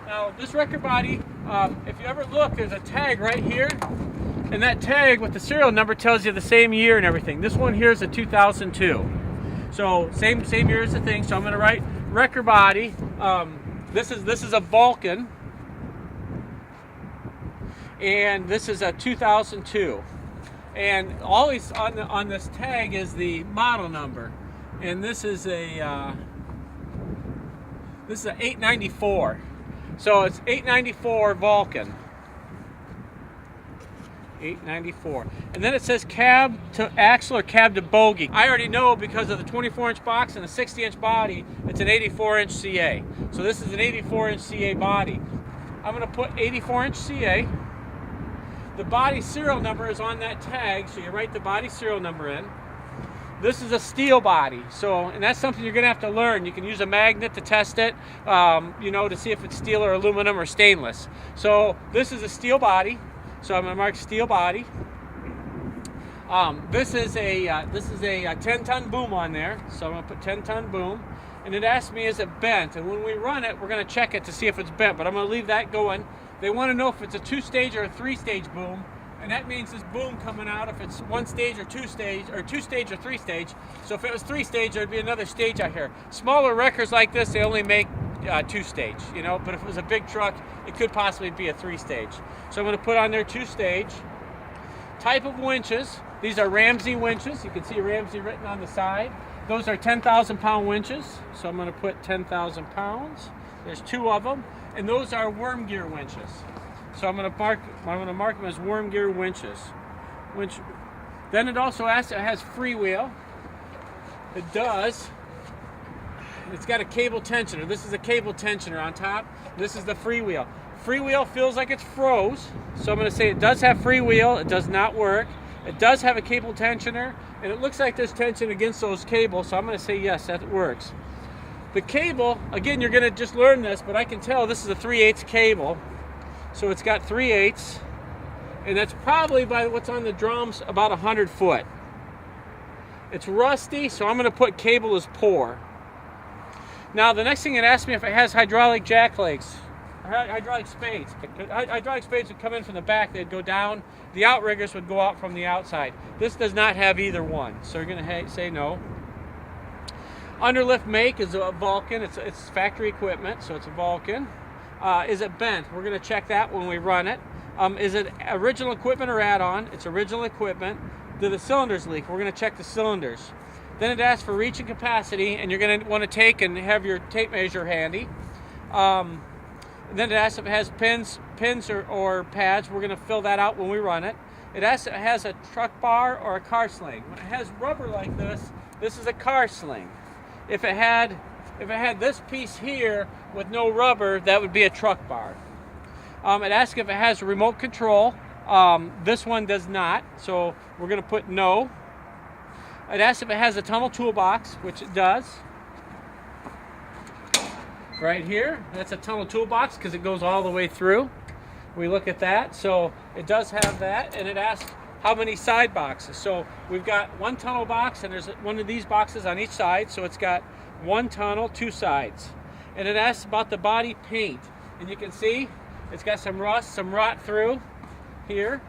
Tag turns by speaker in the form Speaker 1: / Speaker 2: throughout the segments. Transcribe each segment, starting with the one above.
Speaker 1: Now this record body, if you ever look, there's a tag right here, and that tag with the serial number tells you the same year and everything. This one here is a 2002, so same year as the thing. So I'm going to write record body. This is a Vulcan, and this is a 2002. And always on this tag is the model number, and this is a 894. So it's 894 Vulcan. 894. And then it says cab to axle or cab to bogie. I already know because of the 24-inch box and the 60-inch body, it's an 84-inch CA. So this is an 84-inch CA body. I'm going to put 84-inch CA. The body serial number is on that tag, so you write the body serial number in. This is a steel body, and that's something you're going to have to learn. You can use a magnet to test it, to see if it's steel or aluminum or stainless. So this is a steel body, so I'm going to mark steel body. This is a 10-ton boom on there, so I'm going to put 10-ton boom. And it asks me, is it bent? And when we run it, we're going to check it to see if it's bent, but I'm going to leave that going. They want to know if it's a 2-stage or a 3-stage boom. And that means this boom coming out if it's 1-stage or 2-stage, or 2-stage or 3-stage. So if it was 3-stage, there'd be another stage out here. Smaller wreckers like this, they only make 2-stage, but if it was a big truck, it could possibly be a 3-stage. So I'm going to put on there 2-stage. Type of winches, these are Ramsey winches. You can see Ramsey written on the side. Those are 10,000-pound winches. So I'm going to put 10,000 pounds. There's 2 of them, and those are worm gear winches. So I'm going to mark them as worm gear winches. Then it also asks, it has freewheel. It does. It's got a cable tensioner. This is a cable tensioner on top. This is the freewheel. Freewheel feels like it's froze. So I'm going to say it does have freewheel. It does not work. It does have a cable tensioner, and it looks like there's tension against those cables. So I'm going to say yes, that works. The cable, again, you're going to just learn this, but I can tell this is a 3/8 cable. So it's got 3/8, and that's probably, by what's on the drums, about 100 foot. It's rusty, so I'm going to put cable as poor. Now the next thing it asks me if it has hydraulic jack legs, hydraulic spades. Hydraulic spades would come in from the back, they'd go down. The outriggers would go out from the outside. This does not have either one, so you're going to say no. Underlift make is a Vulcan. It's factory equipment, so it's a Vulcan. Is it bent? We're going to check that when we run it. Is it original equipment or add-on? It's original equipment. Do the cylinders leak? We're going to check the cylinders. Then it asks for reach and capacity, and you're going to want to take and have your tape measure handy. Then it asks if it has pins or pads. We're going to fill that out when we run it. It asks if it has a truck bar or a car sling. When it has rubber like this is a car sling. If it had this piece here with no rubber, that would be a truck bar. It asks if it has a remote control. This one does not, so we're going to put no. It asks if it has a tunnel toolbox, which it does. Right here, that's a tunnel toolbox because it goes all the way through. We look at that, so it does have that, and it asks how many side boxes. So we've got 1 tunnel box, and there's one of these boxes on each side, so it's got 1 tunnel, 2 sides. And it asks about the body paint, and you can see it's got some rust, some rot through here.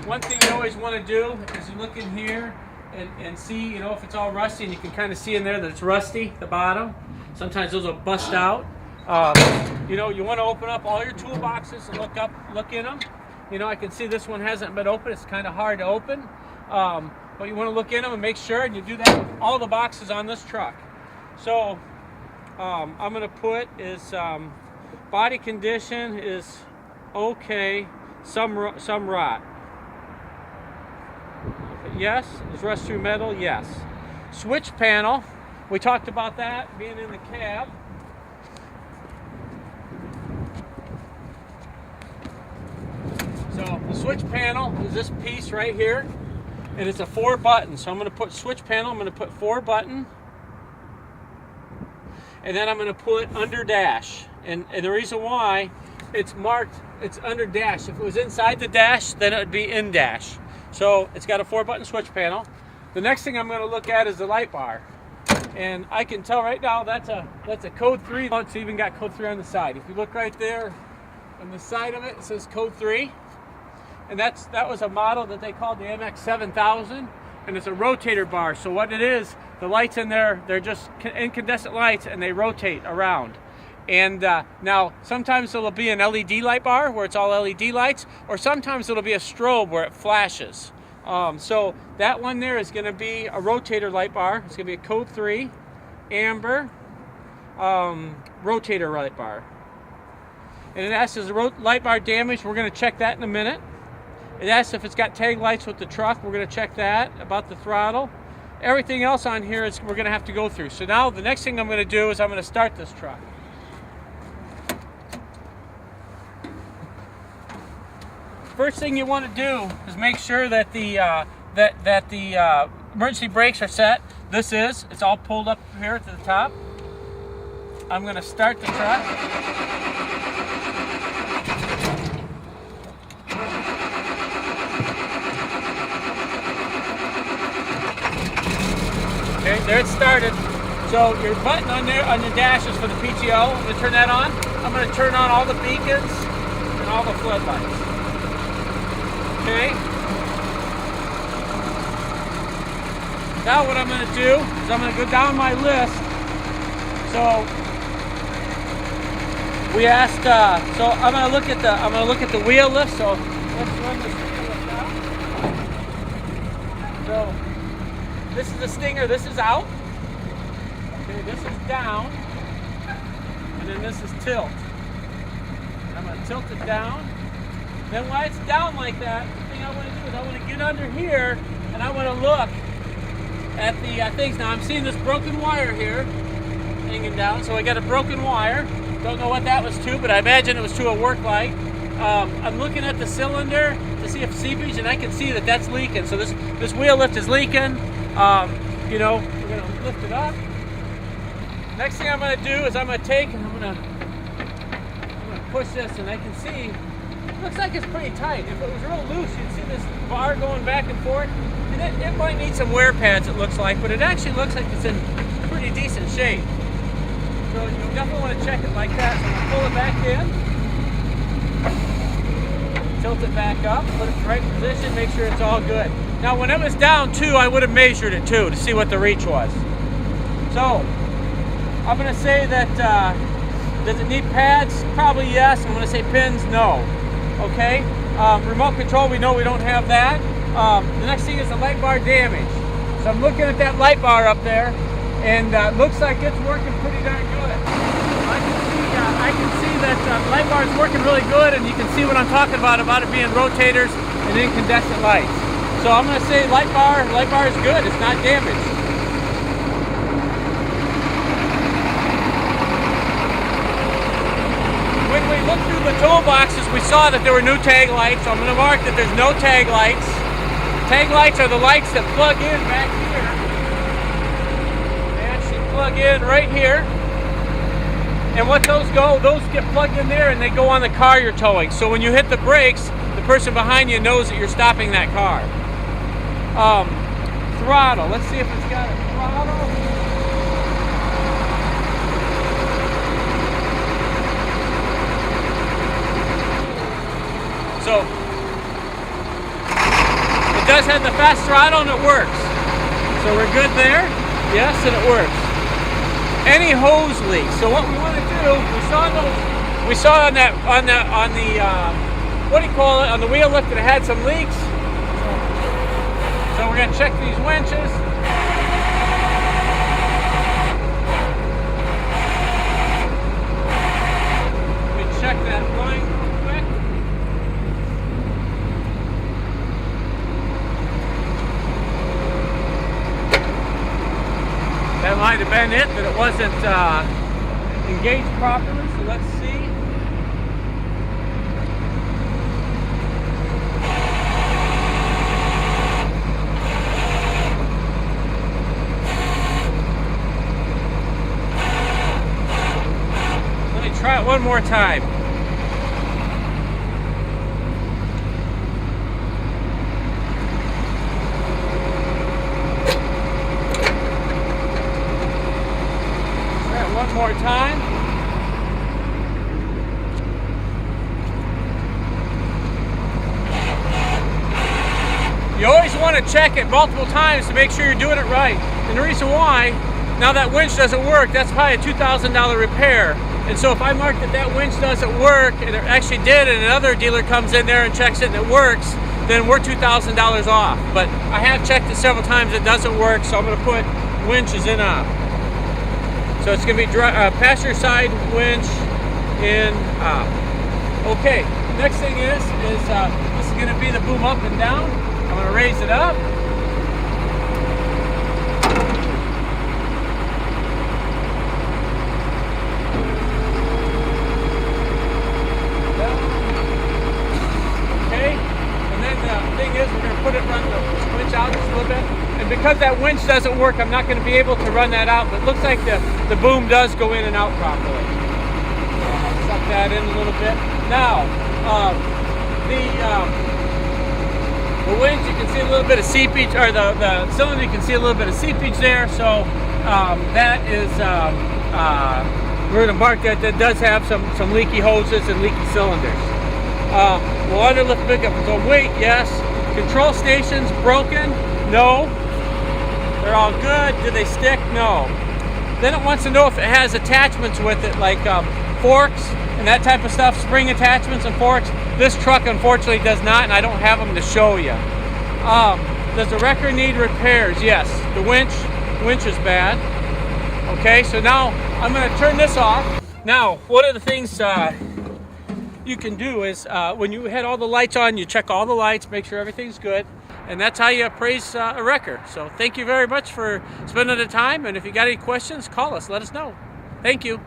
Speaker 1: One thing you always want to do is you look in here and see, if it's all rusty, and you can kind of see in there that it's rusty, the bottom. Sometimes those will bust out. You want to open up all your toolboxes and look in them. I can see this one hasn't been opened. It's kind of hard to open. But you want to look in them and make sure, and you do that with all the boxes on this truck. So I'm going to put is body condition is okay, some rot. Yes. Is rust through metal? Yes. Switch panel, we talked about that being in the cab. So the switch panel is this piece right here, and it's a 4 button. So I'm going to put switch panel, I'm going to put 4 button, and then I'm going to put under dash. And the reason why it's marked, it's under dash. If it was inside the dash, then it would be in dash. So it's got a 4 button switch panel. The next thing I'm going to look at is the light bar. And I can tell right now that's a code 3. It's even got code 3 on the side. If you look right there on the side of it, it says code 3. And that was a model that they called the MX 7000, and it's a rotator bar. So what it is, the lights in there, they're just incandescent lights, and they rotate around. And now sometimes it'll be an LED light bar where it's all LED lights, or sometimes it'll be a strobe where it flashes. So that one there is going to be a rotator light bar. It's going to be a code 3 amber rotator light bar. And it asks, is the light bar damaged? We're going to check that in a minute. It asks if it's got tag lights with the truck. We're going to check that. About the throttle. Everything else on here is we're going to have to go through. So now the next thing I'm going to do is I'm going to start this truck. First thing you want to do is make sure that the emergency brakes are set. It's all pulled up here to the top. I'm going to start the truck. Okay, there it started. So your button on there on the dash is for the PTO. I'm going to turn that on. I'm going to turn on all the beacons and all the floodlights. Okay. Now what I'm going to do is I'm going to go down my list. So we asked. So I'm going to look at the wheel lift. So let's run this wheel lift out. So this is the Stinger. This is out. Okay. This is down, and then this is tilt. I'm going to tilt it down. Then while it's down like that, the thing I want to do is I want to get under here and I want to look at the things. Now I'm seeing this broken wire here hanging down. So I got a broken wire. Don't know what that was to, but I imagine it was to a work light. I'm looking at the cylinder to see if seepage, and I can see that that's leaking. So this wheel lift is leaking. We're going to lift it up. Next thing I'm going to do is I'm going to take and I'm going to push this, and I can see. Looks like it's pretty tight. If it was real loose, you'd see this bar going back and forth. And it might need some wear pads, it looks like, but it actually looks like it's in pretty decent shape. So you definitely want to check it like that. So I'm going to pull it back in, tilt it back up, put it in the right position, make sure it's all good. Now when it was down too, I would have measured it too to see what the reach was. So I'm going to say that, does it need pads? Probably yes. I'm going to say pins, no. Okay, remote control, we know we don't have that. The next thing is the light bar damage. So I'm looking at that light bar up there, and looks like it's working pretty darn good. I can see that the light bar is working really good, and you can see what I'm talking about it being rotators and incandescent lights. So I'm going to say light bar is good. It's not damaged. When we looked through the toolboxes, we saw that there were new tag lights. So I'm going to mark that there's no tag lights. Tag lights are the lights that plug in back here. They actually plug in right here. And what those get plugged in there and they go on the car you're towing. So when you hit the brakes, the person behind you knows that you're stopping that car. Throttle. Let's see if it's got a throttle. So it does have the fast throttle and it works. So we're good there. Yes, and it works. Any hose leaks. So what we want to do, we saw on the what do you call it, on the wheel lift that it had some leaks. So we're going to check these winches. Let me check that line real quick. That might have been it, that it wasn't engaged properly, so let's see. Let me try it one more time. one more time. You always want to check it multiple times to make sure you're doing it right. And the reason why, now that winch doesn't work, that's probably a $2,000 repair. And so if I mark that that winch doesn't work, and it actually did, and another dealer comes in there and checks it and it works, then we're $2,000 off. But I have checked it several times, it doesn't work, so I'm going to put winches in off. So it's going to be passenger side winch in off. Okay, next thing is this is going to be the boom up and down. I'm going to raise it up. Okay, and then the thing is we're going to run the winch out just a little bit. And because that winch doesn't work, I'm not going to be able to run that out, but it looks like the boom does go in and out properly. I'll suck that in a little bit. Now, the winch, you can see a little bit of seepage, or the cylinder, you can see a little bit of seepage there. So that is, we're going to mark that does have some leaky hoses and leaky cylinders. We'll underlift pickup. So weight, yes. Control stations broken? No. They're all good. Do they stick? No. Then it wants to know if it has attachments with it, like forks and that type of stuff, spring attachments and forks. This truck unfortunately does not, and I don't have them to show you. Does the wrecker need repairs? Yes. The winch is bad. Okay, so now I'm going to turn this off. Now, one of the things you can do is when you had all the lights on, you check all the lights, make sure everything's good, and that's how you appraise a wrecker. So thank you very much for spending the time, and if you got any questions, call us, let us know. Thank you.